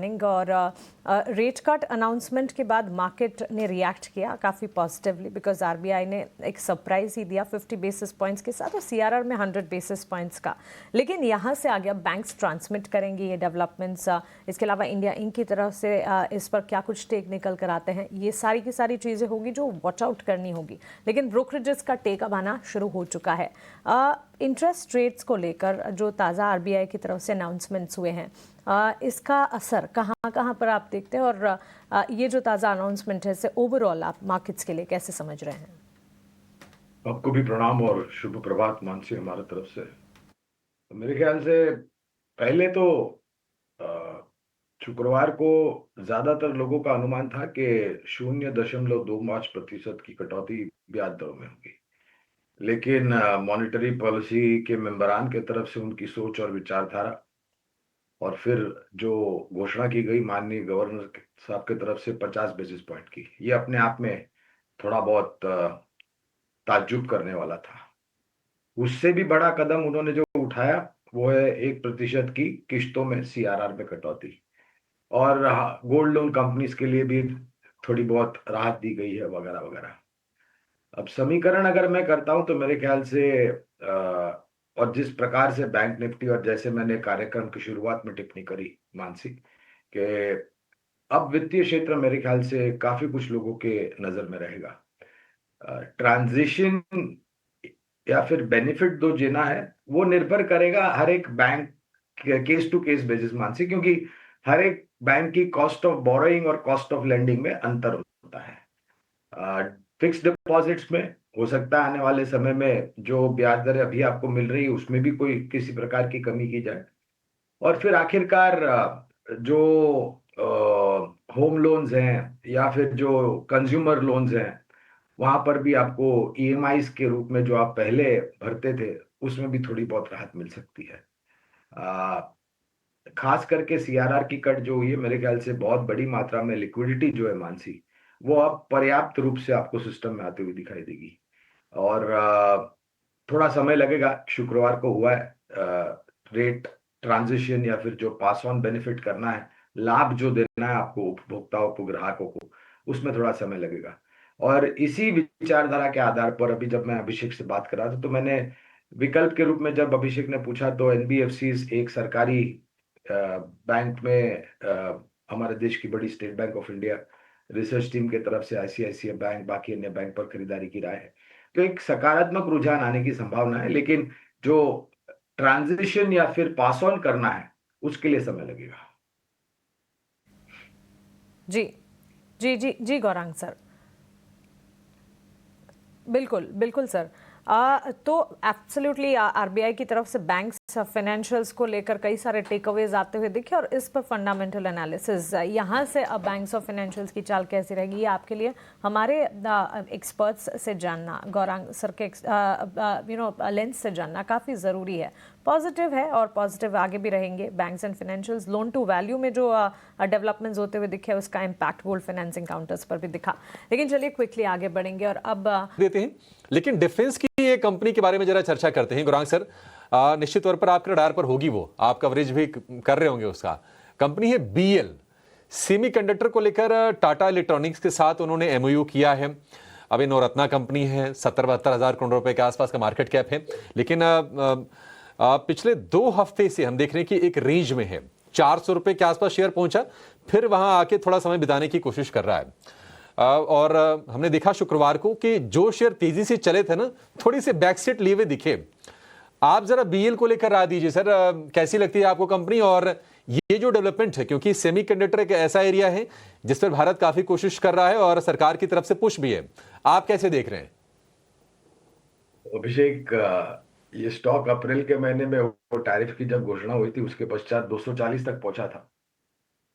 Earning और rate cut announcement के बाद मार्केट ने रिएक्ट किया काफ़ी पॉजिटिवली, बिकॉज आरबीआई ने एक सरप्राइज ही दिया 50 बेसिस पॉइंट्स के साथ और सीआरआर में 100 बेसिस पॉइंट्स का। लेकिन यहाँ से आगे अब बैंक्स ट्रांसमिट करेंगे ये डेवलपमेंट्स, इसके अलावा इंडिया इंक की तरफ से इस पर क्या कुछ टेक निकल कर आते हैं, ये सारी की सारी चीज़ें होगी जो वॉच आउट करनी होगी। लेकिन ब्रोकरेजेस का टेक अब आना शुरू हो चुका है। इंटरेस्ट रेट्स को लेकर जो ताज़ा आरबीआई की तरफ से अनाउंसमेंट्स हुए हैं, इसका असर कहाँ कहाँ पर आप देखते हैं, और ये जो ताज़ा अनाउंसमेंट है इसे ओवरऑल आप मार्केट्स के लिए कैसे समझ रहे हैं? आपको भी प्रणाम और शुभ प्रभात मानसी हमारे तरफ से। तो मेरे ख्याल से पहले तो शुक्रवार को ज्यादातर लोगों का अनुमान था कि 0.25% की कटौती ब्याज दरों में होगी। लेकिन मॉनेटरी पॉलिसी के मेंबरान के तरफ से उनकी सोच और विचारधारा और फिर जो घोषणा की गई माननीय गवर्नर साहब की तरफ से 50 बेसिस पॉइंट की, ये अपने आप में थोड़ा बहुत ताज्जुब करने वाला था। उससे भी बड़ा कदम उन्होंने जो उठाया वो है 1% की किश्तों में सीआरआर में कटौती, और गोल्ड लोन कंपनीज के लिए भी थोड़ी बहुत राहत दी गई है वगैरह वगैरह। अब समीकरण अगर मैं करता हूं तो मेरे ख्याल से और जिस प्रकार से बैंक निफ्टी, और जैसे मैंने कार्यक्रम की शुरुआत में टिप्पणी करी मानसी, कि अब वित्तीय क्षेत्र मेरे ख्याल से काफी कुछ लोगों के नजर में रहेगा। ट्रांजिशन या फिर बेनिफिट दो जीना है वो निर्भर करेगा हर एक bank case to case basis Mansi, क्योंकि हर एक बैंक की कॉस्ट ऑफ बोरोइंग और कॉस्ट ऑफ लेंडिंग में अंतर होता है। फिक्स डिपॉजिट्स में हो सकता है आने वाले समय में जो ब्याज दरें अभी आपको मिल रही है उसमें भी कोई किसी प्रकार की कमी की जाए, और फिर आखिरकार जो होम लोन्स हैं या फिर जो कंज्यूमर लोन्स हैं वहां पर भी आपको ईएमआईज के रूप में जो आप पहले भरते थे उसमें भी थोड़ी बहुत राहत मिल सकती है। आ, खास करके सीआरआर की कट जो हुई है मेरे ख्याल से बहुत बड़ी मात्रा में लिक्विडिटी जो है मानसी, वो अब पर्याप्त रूप से आपको सिस्टम में आते हुए दिखाई देगी। और थोड़ा समय लगेगा। शुक्रवार को हुआ है रेट ट्रांजिशन या फिर जो पास ऑन बेनिफिट करना है, लाभ जो देना है आपको उपभोक्ताओं को, ग्राहकों को, उसमें थोड़ा समय लगेगा। और इसी विचारधारा के आधार पर अभी जब मैं अभिषेक से बात कर रहा था तो मैंने विकल्प के रूप में जब अभिषेक ने पूछा तो एनबीएफसी एक सरकारी बैंक में हमारे देश की बड़ी state bank of India research team के तरफ से आईसीआईसीआई बैंक बाकी अन्य बैंक पर खरीदारी की राय है, तो एक सकारात्मक रुझान आने की संभावना है। लेकिन जो ट्रांजिशन या फिर पास ऑन करना है उसके लिए समय लगेगा। जी जी जी जी गौरांग सर, बिल्कुल बिल्कुल सर। तो एब्सोल्युटली आरबीआई की तरफ से बैंक्स फाइनेंशियल्स को लेकर कई सारे टेक अवेज आते हुए दिखे, और इस पर फंडामेंटल एनालिसिस यहाँ से अब बैंक्स और फाइनेंशियल्स की चाल कैसी रहेगी ये आपके लिए हमारे एक्सपर्ट्स से जानना, गौरांग सर के लेंस से जानना काफ़ी ज़रूरी है। पॉजिटिव है और पॉजिटिव आगे भी रहेंगे। Banks and financials loan to value में जो डेवलपमेंट्स होते हुए दिखे उसका इम्पैक्ट गोल्ड फाइनेंसिंग काउंटर्स पर भी दिखा। लेकिन चलिए क्विकली आगे बढ़ेंगे और अब देते हैं। लेकिन डिफेंस की ये कंपनी के बारे में जरा चर्चा करते हैं गौरांग सर। निश्चित तौर पर आपके रडार पर होगी, वो आप कवरेज भी कर रहे होंगे उसका। कंपनी है बीएल। सेमीकंडक्टर को लेकर टाटा इलेक्ट्रॉनिक्स के साथ उन्होंने एमओयू किया है। अब ये नवरत्ना कंपनी है, 70-72 हजार करोड़ रुपए के आसपास का मार्केट कैप है। लेकिन पिछले 2 हफ्ते से हम देख रहे हैं कि एक रेंज में है, 400 रुपए के आसपास शेयर पहुंचा, फिर वहां आके थोड़ा समय बिताने की कोशिश कर रहा है। और हमने देखा शुक्रवार को कि जो शेयर तेजी से चले थे ना, थोड़ी से बैकसीट लिए हुए दिखे। आप जरा बीएल को लेकर राय दीजिए सर, कैसी लगती है आपको कंपनी और ये जो डेवलपमेंट है, क्योंकि सेमीकंडक्टर एक ऐसा एरिया है जिस पर भारत काफी कोशिश कर रहा है और सरकार की तरफ से पुश भी है, आप कैसे देख रहे हैं? अभिषेक, ये स्टॉक अप्रैल के महीने में वो टैरिफ की जब घोषणा हुई थी उसके पश्चात 240 तक पहुंचा था,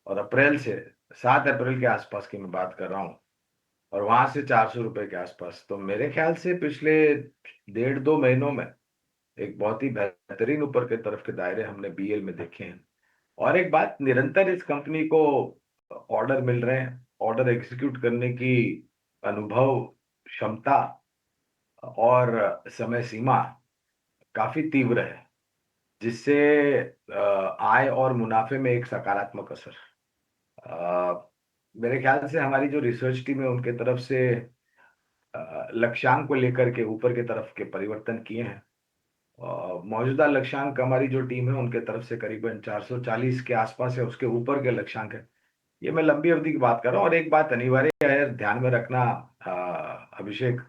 और अप्रैल से 7 अप्रैल के आसपास की मैं बात कर रहा हूँ, और वहां से 400 रुपए के आसपास। तो मेरे ख्याल से पिछले 1.5-2 महीनों में एक बहुत ही बेहतरीन ऊपर के तरफ के दायरे हमने बीएल में देखे हैं। और एक बात, निरंतर इस कंपनी को ऑर्डर मिल रहे हैं, ऑर्डर एग्जीक्यूट करने की अनुभव, क्षमता और समय सीमा काफी तीव्र है, जिससे आय और मुनाफे में एक सकारात्मक असर। मेरे ख्याल से हमारी जो रिसर्च टीम है उनके तरफ से लक्ष्यांक को लेकर के ऊपर की तरफ के परिवर्तन किए हैं। मौजूदा लक्ष्यांक हमारी जो टीम है उनके तरफ से करीबन 440 के आसपास है, उसके ऊपर के लक्ष्यांक है। ये मैं लंबी अवधि की बात कर रहा हूँ। और एक बात अनिवार्य है ध्यान में रखना अभिषेक,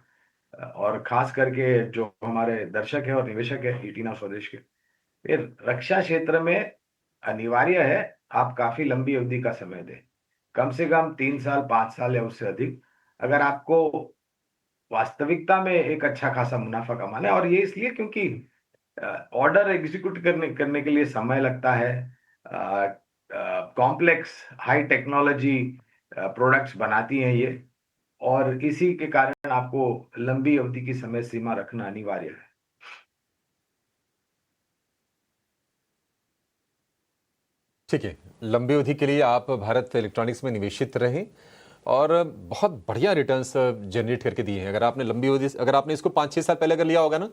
और खास करके जो हमारे दर्शक है और निवेशक है ईटीना स्वदेश के, फिर रक्षा क्षेत्र में अनिवार्य है आप काफी लंबी अवधि का समय दें, कम से कम 3 साल 5 साल या उससे अधिक, अगर आपको वास्तविकता में एक अच्छा खासा मुनाफा कमाना है। और ये इसलिए क्योंकि ऑर्डर एग्जीक्यूट करने के लिए समय लगता है, कॉम्प्लेक्स हाई टेक्नोलॉजी प्रोडक्ट्स बनाती हैं ये, और इसी के कारण आपको लंबी अवधि की समय सीमा रखना अनिवार्य है। ठीक है, लंबी अवधि के लिए आप भारत इलेक्ट्रॉनिक्स में निवेशित रहें और बहुत बढ़िया रिटर्न्स जनरेट करके दिए हैं। अगर आपने लंबी अवधि, अगर आपने इसको 5-6 साल पहले अगर लिया होगा ना,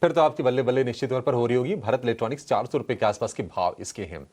फिर तो आपकी बल्ले बल्ले निश्चित तौर पर हो रही होगी। भारत इलेक्ट्रॉनिक्स 400 रुपए के आसपास के भाव इसके हैं।